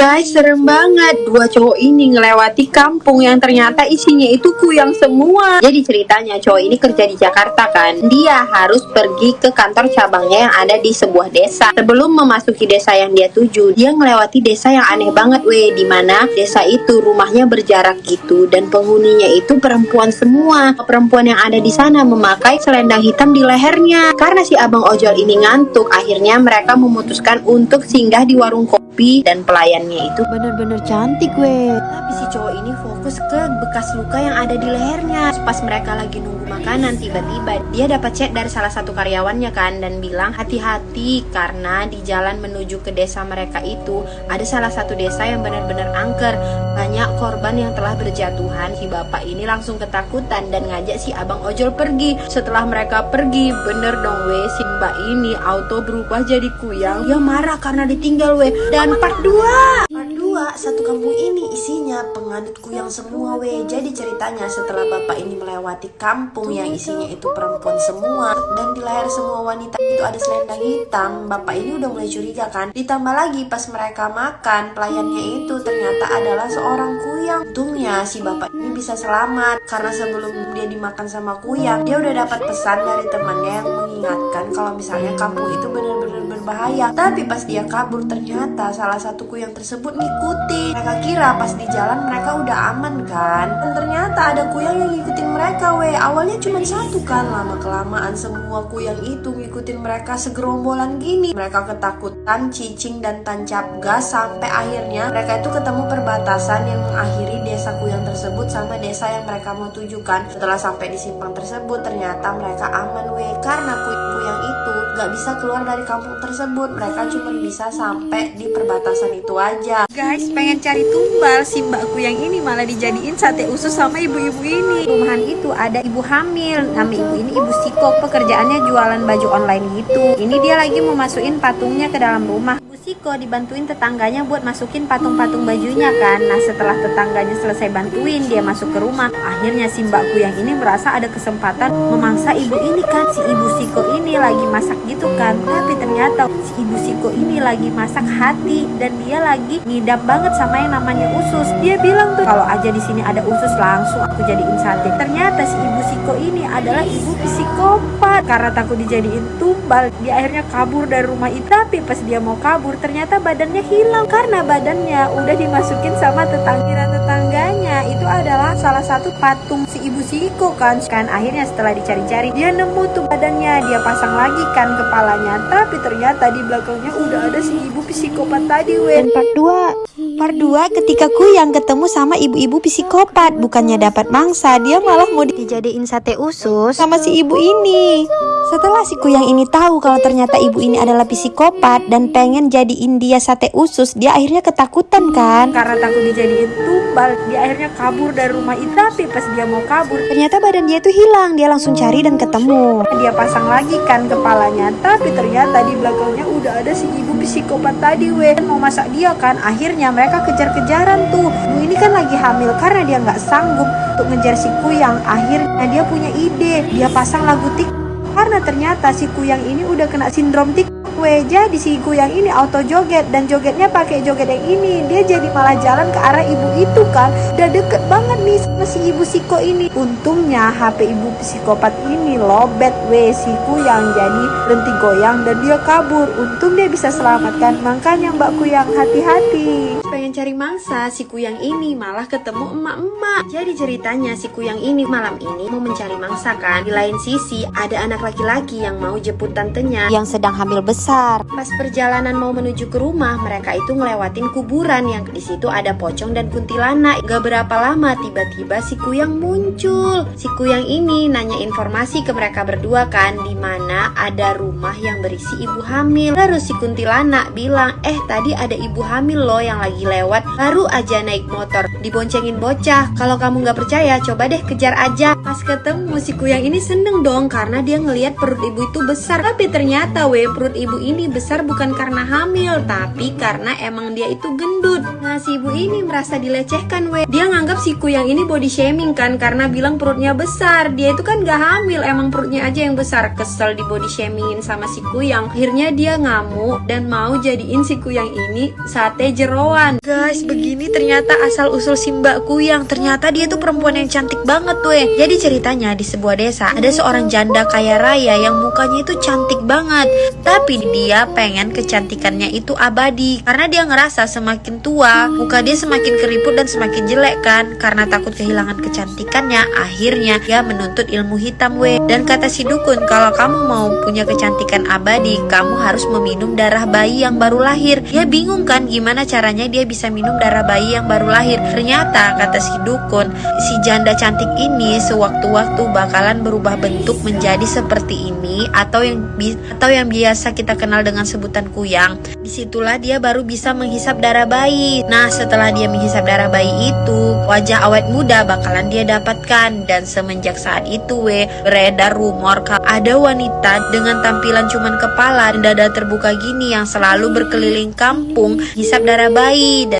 Guys, serem banget. Dua cowok ini ngelewati kampung yang ternyata isinya itu kuyang semua. Jadi ceritanya cowok ini kerja di Jakarta kan. Dia harus pergi ke kantor cabangnya yang ada di sebuah desa. Sebelum memasuki desa yang dia tuju, dia ngelewati desa yang aneh banget dimana desa itu rumahnya berjarak gitu dan penghuninya itu perempuan semua. Perempuan yang ada di sana memakai selendang hitam di lehernya. Karena si abang ojol ini ngantuk, akhirnya mereka memutuskan untuk singgah di warung kopi dan pelayannya itu bener-bener cantik tapi si cowok ini fokus ke bekas luka yang ada di lehernya. Pas mereka lagi nunggu makanan, tiba-tiba dia dapat chat dari salah satu karyawannya kan, dan bilang hati-hati karena di jalan menuju ke desa mereka itu ada salah satu desa yang benar-benar angker, banyak korban yang telah berjatuhan. Si bapak ini langsung ketakutan dan ngajak si abang ojol pergi. Setelah mereka pergi, bener dong si mbak ini auto berubah jadi kuyang. Dia marah karena ditinggal dan part 2 satu kampung ini isinya penganut kuyang semua Jadi ceritanya setelah bapak ini melewati kampung yang isinya itu perempuan semua dan di leher semua wanita itu ada selendang hitam, bapak ini udah mulai curiga kan. Ditambah lagi pas mereka makan, pelayannya itu ternyata adalah seorang kuyang. Untungnya si bapak ini bisa selamat karena sebelum dia dimakan sama kuyang, dia udah dapat pesan dari temannya yang mengingatkan kalau misalnya kampung itu benar-benar berbahaya. Tapi pas dia kabur ternyata salah satu kuyang tersebut ngikutin. Mereka kira pas di jalan mereka udah aman kan, dan ternyata ada kuyang yang ngikutin mereka Awalnya cuma satu kan, lama kelamaan semua kuyang itu ngikutin mereka segerombolan gini. Mereka ketakutan, cicing dan tancap gas sampai akhirnya mereka itu ketemu perbatasan yang mengakhiri desa kuyang tersebut sama desa yang mereka mau tujukan. Setelah sampai di simpang tersebut ternyata mereka aman karena kuyang itu gak bisa keluar dari kampung tersebut. Mereka cuma bisa sampai di perbatasan itu aja. Guys, pengen cari tumbal, si mbak kuyang ini malah dijadiin sate usus sama ibu-ibu ini. Rumahan itu ada ibu hamil, nama ibu ini Ibu Siko, pekerjaannya jualan baju online gitu. Ini dia lagi mau masukin patungnya ke dalam rumah. Ibu Siko dibantuin tetangganya buat masukin patung-patung bajunya kan. Nah setelah tetangganya selesai bantuin, dia masuk ke rumah. Akhirnya si mbak kuyang ini merasa ada kesempatan memangsa ibu ini kan. Si Ibu Siko ini lagi masak gitu kan, tapi ternyata si Ibu Siko ini lagi masak hati dan dia lagi ngidam banget sama yang namanya usus. Dia bilang tuh kalau aja di sini ada usus langsung aku jadiin sate. Ternyata si Ibu Siko ini adalah ibu psikopat. Karena takut dijadiin tumbal, dia akhirnya kabur dari rumah itu. Tapi pas dia mau kabur ternyata badannya hilang karena badannya udah dimasukin sama tetangganya. Itu adalah salah satu patung si Ibu Siko kan. Akhirnya setelah dicari-cari dia nemu tuh badannya, dia pasang lagi kan kepalanya. Tapi ternyata di belakangnya udah ada si ibu psikopat tadi Dan part 2 ketika kuyang ketemu sama ibu-ibu psikopat, bukannya dapat mangsa, dia malah mau dijadiin sate usus sama si ibu ini. Setelah si kuyang ini tahu kalau ternyata ibu ini adalah psikopat dan pengen jadiin dia sate usus, dia akhirnya ketakutan kan. Karena takut dijadiin tumbal, dia akhirnya kabur dari rumah itu. Tapi pas dia mau kabur ternyata badan dia tuh hilang. Dia langsung cari dan ketemu. Dia pasang lagi kan kepalanya, tapi ternyata di belakangnya udah ada si ibu psikopat tadi mau masak dia kan. Akhirnya mereka kejar-kejaran tuh. Ibu ini kan lagi hamil karena dia nggak sanggup untuk ngejar si kuyang. Akhirnya dia punya ide, dia pasang lagu TikTok karena ternyata si kuyang ini udah kena sindrom TikTok. Jadi si kuyang ini auto joget dan jogetnya pakai joget yang ini. Dia jadi malah jalan ke arah ibu itu kan. Udah deket banget nih sama si Ibu Siko ini. Untungnya HP ibu psikopat ini lobet si kuyang jadi berhenti goyang dan dia kabur. Untung dia bisa selamatkan. Makanya mbak kuyang hati-hati. Pengen cari mangsa, si kuyang ini malah ketemu emak-emak. Jadi ceritanya si kuyang ini malam ini mau mencari mangsa kan. Di lain sisi ada anak laki-laki yang mau jemput tantenya yang sedang hamil besar. Pas perjalanan mau menuju ke rumah, mereka itu ngelewatin kuburan yang di situ ada pocong dan kuntilanak. Gak berapa lama tiba-tiba si kuyang muncul. Si kuyang ini nanya informasi ke mereka berdua kan, di mana ada rumah yang berisi ibu hamil. Terus si kuntilanak bilang, tadi ada ibu hamil loh yang lagi lewat, baru aja naik motor, diboncengin bocah. Kalau kamu gak percaya, coba deh kejar aja. Pas ketemu si kuyang ini seneng dong karena dia ngelihat perut ibu itu besar. Tapi ternyata perut ibu ini besar bukan karena hamil, tapi karena emang dia itu gendut. Nah si ibu ini merasa dilecehkan Dia nganggap si kuyang ini body shaming kan, karena bilang perutnya besar. Dia itu kan gak hamil, emang perutnya aja yang besar. Kesel di body shamingin sama si kuyang. Akhirnya dia ngamuk dan mau jadiin si kuyang ini sate jeroan. Guys, begini ternyata asal usul si mbakku yang ternyata dia tuh perempuan yang cantik banget tuh. Jadi ceritanya di sebuah desa ada seorang janda kaya raya yang mukanya itu cantik banget. Tapi dia pengen kecantikannya itu abadi karena dia ngerasa semakin tua muka dia semakin keriput dan semakin jelek kan. Karena takut kehilangan kecantikannya, akhirnya dia menuntut ilmu hitam Dan kata si dukun, kalau kamu mau punya kecantikan abadi, kamu harus meminum darah bayi yang baru lahir. Dia bingung kan gimana caranya dia bisa minum darah bayi yang baru lahir. Ternyata kata si dukun, si janda cantik ini sewaktu-waktu bakalan berubah bentuk menjadi seperti ini atau yang biasa kita kenal dengan sebutan kuyang. Disitulah dia baru bisa menghisap darah bayi. Nah, setelah dia menghisap darah bayi itu, wajah awet muda bakalan dia dapatkan. Dan semenjak saat itu beredar rumor kalau ada wanita dengan tampilan cuman kepala dan dada terbuka gini yang selalu berkeliling kampung hisap darah bayi.